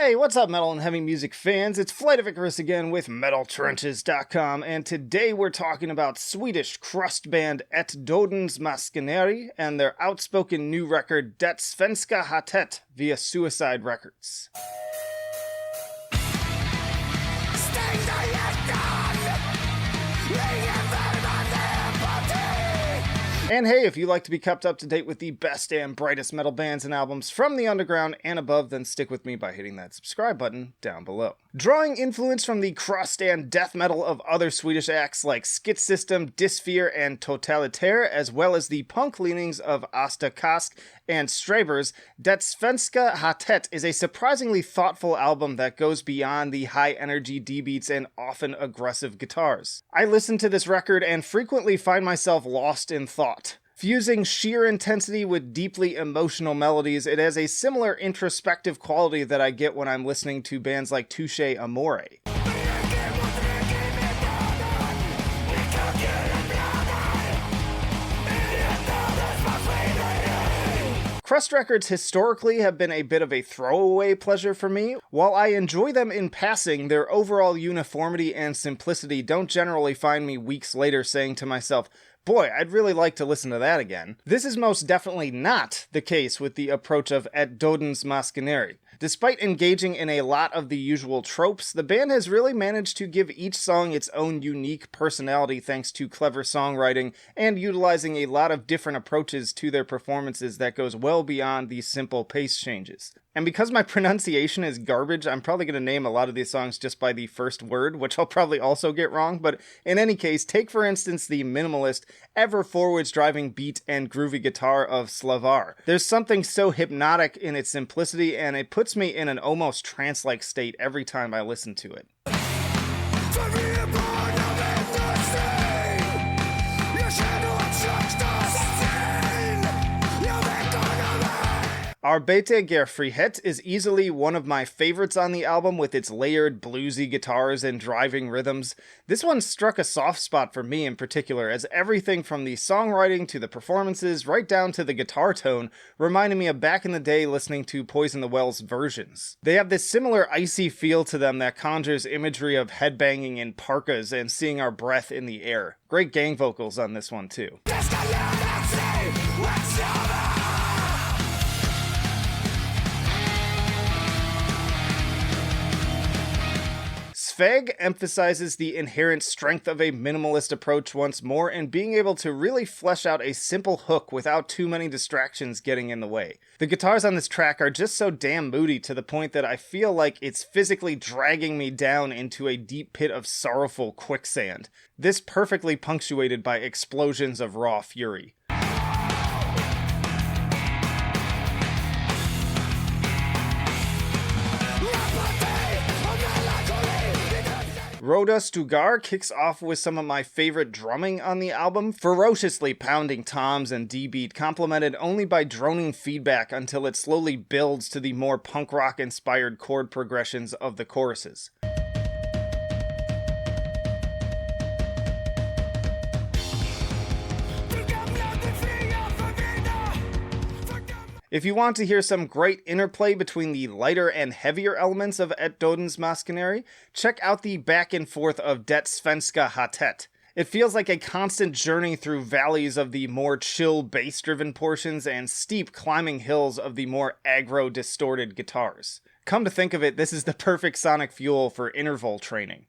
Hey, what's up, metal and heavy music fans? It's Flight of Icarus again with MetalTrenches.com, and today we're talking about Swedish crust band Ett Dodens Maskineri and their outspoken new record Det Svenska Hatet via Suicide Records. And hey, if you like to be kept up to date with the best and brightest metal bands and albums from the underground and above, then stick with me by hitting that subscribe button down below. Drawing influence from the crust and death metal of other Swedish acts like Skit System, Dysphere, and Totalitaire, as well as the punk leanings of Asta Kask and Strebers, Det Svenska Hatet is a surprisingly thoughtful album that goes beyond the high-energy D-beats and often aggressive guitars. I listen to this record and frequently find myself lost in thought. Fusing sheer intensity with deeply emotional melodies, it has a similar introspective quality that I get when I'm listening to bands like Touche, Amore. Crust records historically have been a bit of a throwaway pleasure for me. While I enjoy them in passing, their overall uniformity and simplicity don't generally find me weeks later saying to myself, boy, I'd really like to listen to that again. This is most definitely not the case with the approach of Ett Dodens Maskineri. Despite engaging in a lot of the usual tropes, the band has really managed to give each song its own unique personality thanks to clever songwriting and utilizing a lot of different approaches to their performances that goes well beyond the simple pace changes. And because my pronunciation is garbage, I'm probably going to name a lot of these songs just by the first word, which I'll probably also get wrong, but in any case, take for instance the minimalist, ever-forwards driving beat and groovy guitar of Slavar. There's something so hypnotic in its simplicity, and it puts me in an almost trance-like state every time I listen to it. Arbete ger frihet is easily one of my favorites on the album with its layered bluesy guitars and driving rhythms. This one struck a soft spot for me in particular, as everything from the songwriting to the performances right down to the guitar tone reminded me of back in the day listening to Poison the Well's versions. They have this similar icy feel to them that conjures imagery of headbanging in parkas and seeing our breath in the air. Great gang vocals on this one too. Sveg emphasizes the inherent strength of a minimalist approach once more and being able to really flesh out a simple hook without too many distractions getting in the way. The guitars on this track are just so damn moody to the point that I feel like it's physically dragging me down into a deep pit of sorrowful quicksand. This perfectly punctuated by explosions of raw fury. Roda Stugar kicks off with some of my favorite drumming on the album, ferociously pounding toms and D-beat, complemented only by droning feedback until it slowly builds to the more punk rock inspired chord progressions of the choruses. If you want to hear some great interplay between the lighter and heavier elements of Ett Dodens Maskineri, check out the back and forth of Det Svenska Hatet. It feels like a constant journey through valleys of the more chill bass-driven portions and steep climbing hills of the more aggro distorted guitars. Come to think of it, this is the perfect sonic fuel for interval training.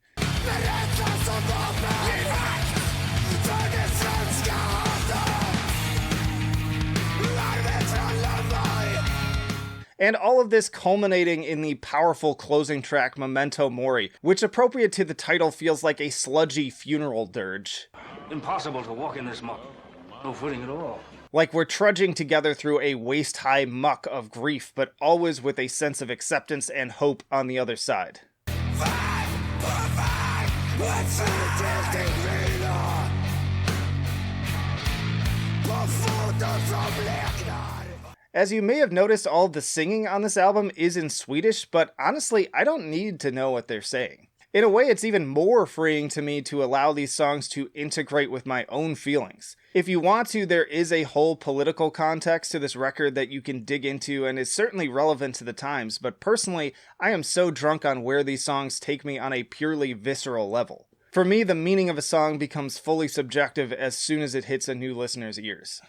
And all of this culminating in the powerful closing track Memento Mori, which appropriate to the title feels like a sludgy funeral dirge. Impossible to walk in this muck. No footing at all. Like we're trudging together through a waist-high muck of grief, but always with a sense of acceptance and hope on the other side. As you may have noticed, all of the singing on this album is in Swedish, but honestly, I don't need to know what they're saying. In a way, it's even more freeing to me to allow these songs to integrate with my own feelings. If you want to, there is a whole political context to this record that you can dig into and is certainly relevant to the times, but personally, I am so drunk on where these songs take me on a purely visceral level. For me, the meaning of a song becomes fully subjective as soon as it hits a new listener's ears.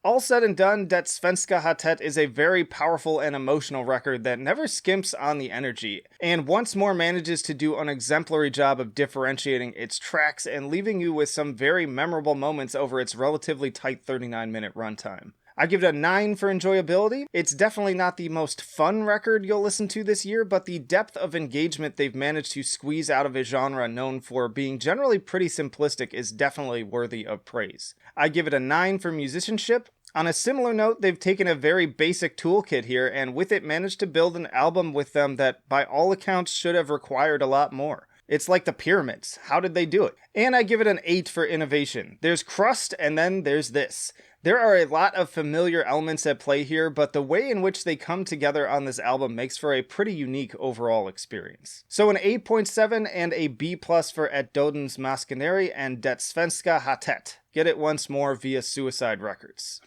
All said and done, Det Svenska Hatet is a very powerful and emotional record that never skimps on the energy, and once more manages to do an exemplary job of differentiating its tracks and leaving you with some very memorable moments over its relatively tight 39-minute runtime. I give it a 9 for enjoyability. It's definitely not the most fun record you'll listen to this year, but the depth of engagement they've managed to squeeze out of a genre known for being generally pretty simplistic is definitely worthy of praise. I give it a 9 for musicianship. On a similar note, they've taken a very basic toolkit here, and with it managed to build an album with them that, by all accounts, should have required a lot more. It's like the Pyramids. How did they do it? And I give it an 8 for innovation. There's crust, and then there's this. There are a lot of familiar elements at play here, but the way in which they come together on this album makes for a pretty unique overall experience. So an 8.7 and a B+ for Ett Dodens Maskineri and Det Svenska Hatet. Get it once more via Suicide Records.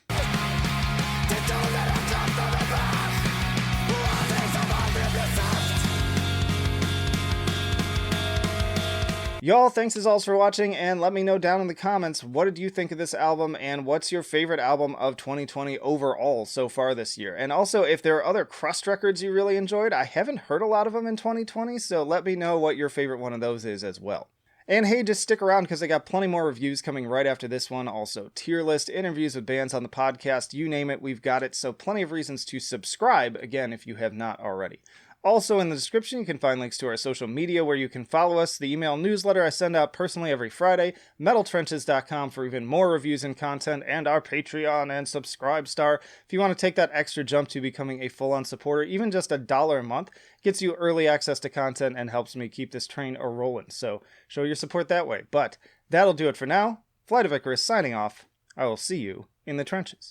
Y'all, thanks as always for watching, and let me know down in the comments, what did you think of this album, and what's your favorite album of 2020 overall so far this year? And also, if there are other crust records you really enjoyed, I haven't heard a lot of them in 2020, so let me know what your favorite one of those is as well. And hey, just stick around because I got plenty more reviews coming right after this one. Also, tier list, interviews with bands on the podcast, you name it, we've got it. So plenty of reasons to subscribe, again, if you have not already. Also, in the description, you can find links to our social media where you can follow us, the email newsletter I send out personally every Friday, metaltrenches.com for even more reviews and content, and our Patreon and Subscribestar. If you want to take that extra jump to becoming a full-on supporter, even just $1 a month gets you early access to content and helps me keep this train a-rolling. So show your support that way. But that'll do it for now. Flight of Icarus signing off. I will see you in the trenches.